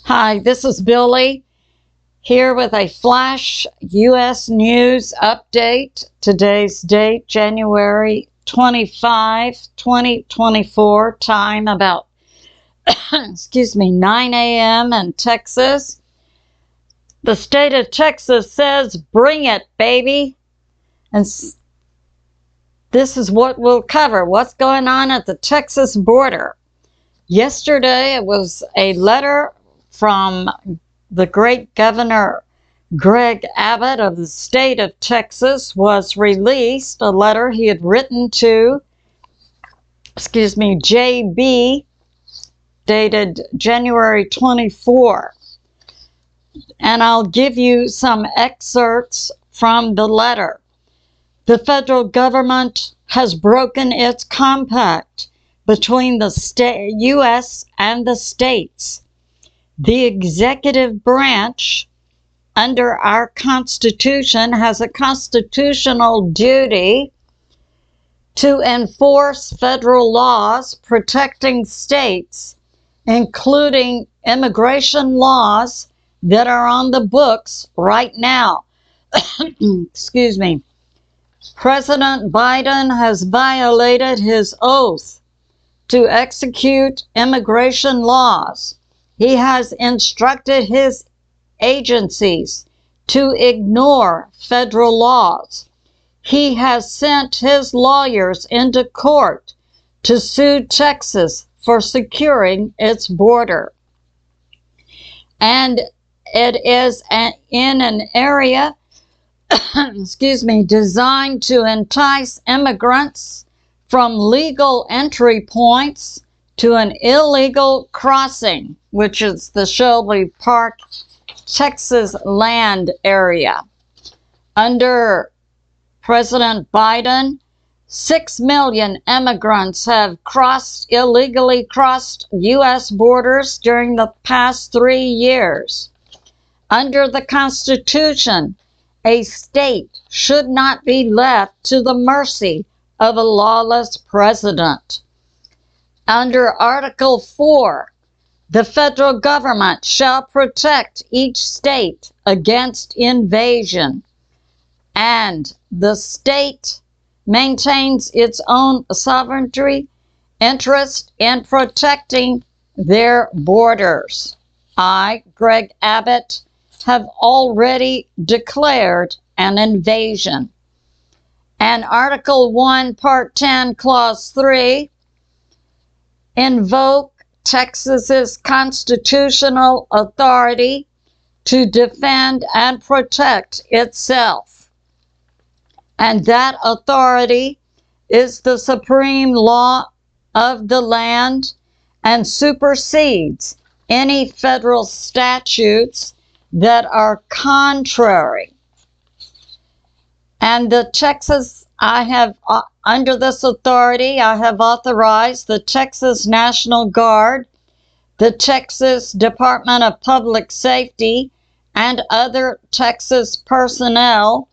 Hi, this is Billie here with a flash U.S. news update. Today's date, January 25, 2024, time about 9 a.m. in Texas. The state of Texas says, bring it, baby. And this is what we'll cover. What's going on at the Texas border. Yesterday, it was a letter from the great Governor Greg Abbott of the state of Texas was released, a letter he had written to, JB, dated January 24. And I'll give you some excerpts from the letter. The federal government has broken its compact between the U.S. and the states. The executive branch, under our Constitution, has a constitutional duty to enforce federal laws protecting states, including immigration laws that are on the books right now. President Biden has violated his oath to execute immigration laws. He has instructed his agencies to ignore federal laws. He has sent his lawyers into court to sue Texas for securing its border. And it is in an area, designed to entice immigrants from legal entry points to an illegal crossing, which is the Shelby Park, Texas land area. Under President Biden, 6 million immigrants have illegally crossed U.S. borders during the past 3 years. Under the Constitution, a state should not be left to the mercy of a lawless president. Under Article 4, the federal government shall protect each state against invasion, and the state maintains its own sovereignty interest in protecting their borders. I, Greg Abbott, have already declared an invasion. And Article 1, Part 10, Clause 3, invoke Texas's constitutional authority to defend and protect itself. And that authority is the supreme law of the land and supersedes any federal statutes that are contrary. And the Texas, under this authority, I have authorized the Texas National Guard, the Texas Department of Public Safety, and other Texas personnel,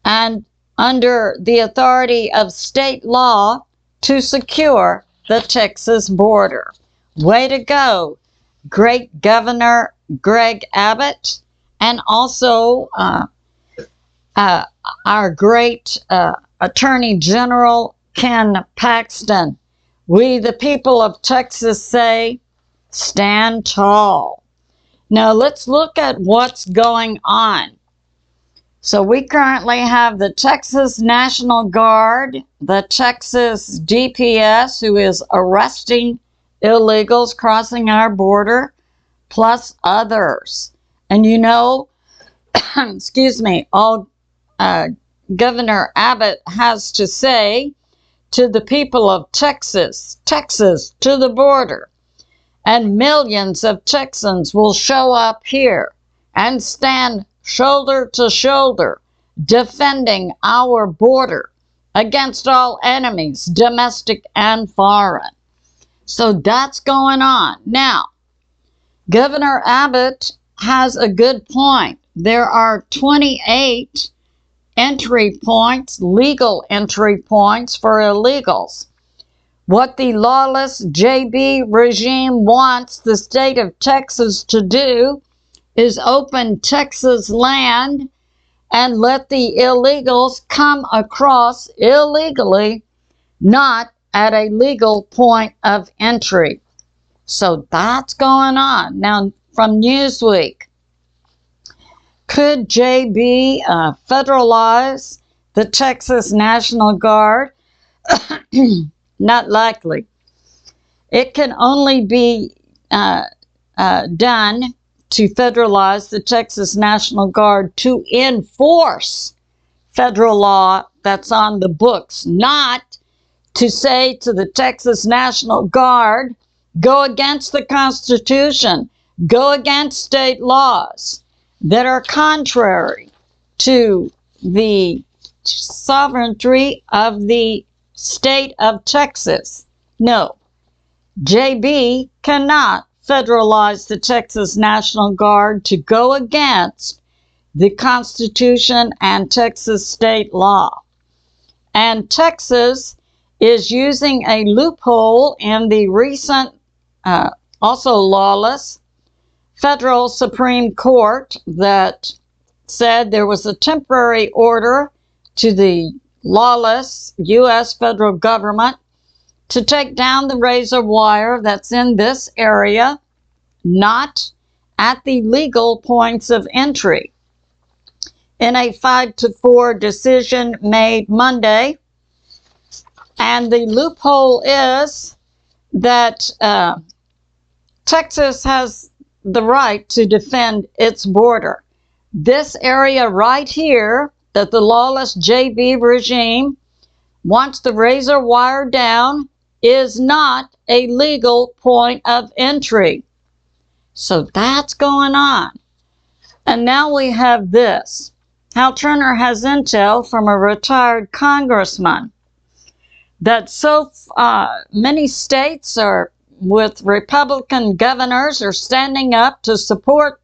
and under the authority of state law, to secure the Texas border. Way to go, great Governor Greg Abbott, and also our great Attorney General Ken Paxton. We, the people of Texas, say, stand tall. Now let's look at what's going on. So we currently have the Texas National Guard, the Texas DPS, who is arresting illegals crossing our border, plus others. And you know, all Governor Abbott has to say to the people of Texas to the border. And millions of Texans will show up here and stand shoulder to shoulder, defending our border against all enemies, domestic and foreign. So that's going on. Now, Governor Abbott has a good point. There are 28 entry points, legal entry points for illegals. What the lawless JB regime wants the state of Texas to do is open Texas land and let the illegals come across illegally, not at a legal point of entry. So that's going on. Now, from Newsweek, could JB federalize the Texas National Guard? Not likely. It can only be done to federalize the Texas National Guard to enforce federal law that's on the books, not to say to the Texas National Guard, go against the Constitution, go against state laws that are contrary to the sovereignty of the state of Texas. No, JB cannot federalize the Texas National Guard to go against the Constitution and Texas state law. And Texas is using a loophole in the recent, also lawless, federal Supreme Court that said there was a temporary order to the lawless U.S. federal government to take down the razor wire that's in this area, not at the legal points of entry. In a 5-4 decision made Monday, and the loophole is that Texas has the right to defend its border. This area right here that the lawless JB regime wants the razor wire down is not a legal point of entry. So that's going on. And now we have this. Hal Turner has intel from a retired congressman that so many states are with Republican governors are standing up to support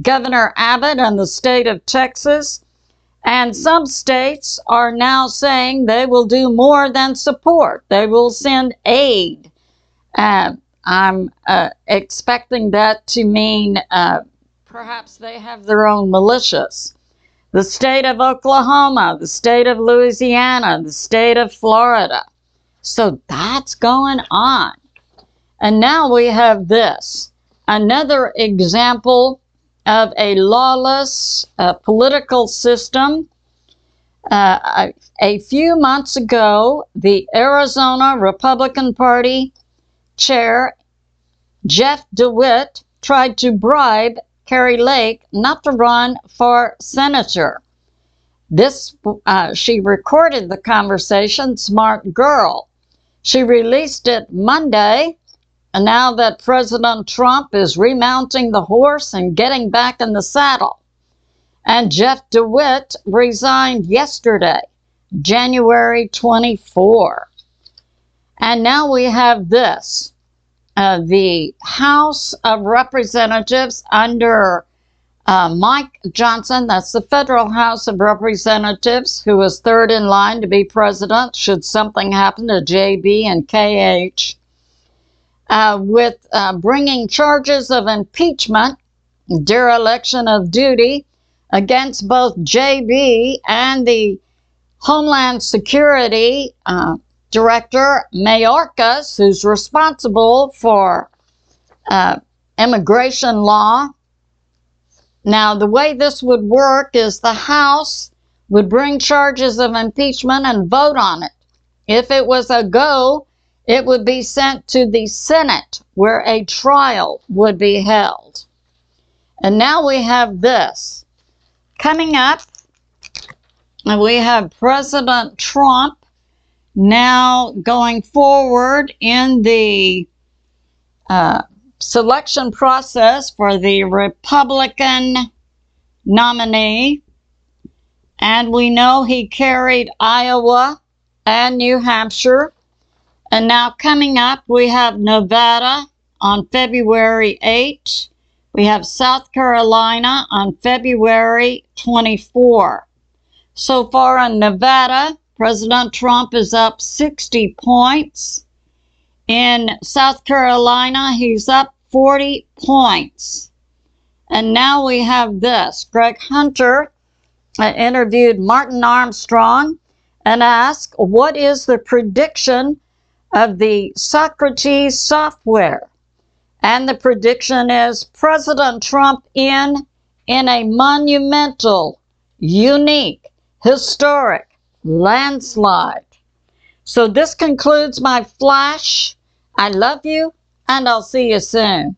Governor Abbott and the state of Texas. And some states are now saying they will do more than support. They will send aid. I'm expecting that to mean perhaps they have their own militias. The state of Oklahoma, the state of Louisiana, the state of Florida. So that's going on. And now we have this. Another example of a lawless political system. A few months ago, the Arizona Republican Party chair, Jeff DeWitt, tried to bribe Kari Lake not to run for senator. She recorded the conversation, smart girl. She released it Monday. And now that President Trump is remounting the horse and getting back in the saddle. And Jeff DeWitt resigned yesterday, January 24. And now we have this. The House of Representatives under Mike Johnson, that's the Federal House of Representatives, who is third in line to be president should something happen to JB and KH. With bringing charges of impeachment, dereliction of duty, against both JB and the Homeland Security Director Mayorkas, who's responsible for immigration law. Now, the way this would work is the House would bring charges of impeachment and vote on it. If it was a go, it would be sent to the Senate, where a trial would be held. And now we have this. Coming up, we have President Trump now going forward in the selection process for the Republican nominee. And we know he carried Iowa and New Hampshire. And now coming up, we have Nevada on February 8. We have South Carolina on February 24. So far in Nevada, President Trump is up 60 points. In South Carolina, he's up 40 points. And now we have this. Greg Hunter interviewed Martin Armstrong and asked, what is the prediction of the Socrates software? And the prediction is President Trump in a monumental, unique, historic landslide. So this concludes my flash. I love you, and I'll see you soon.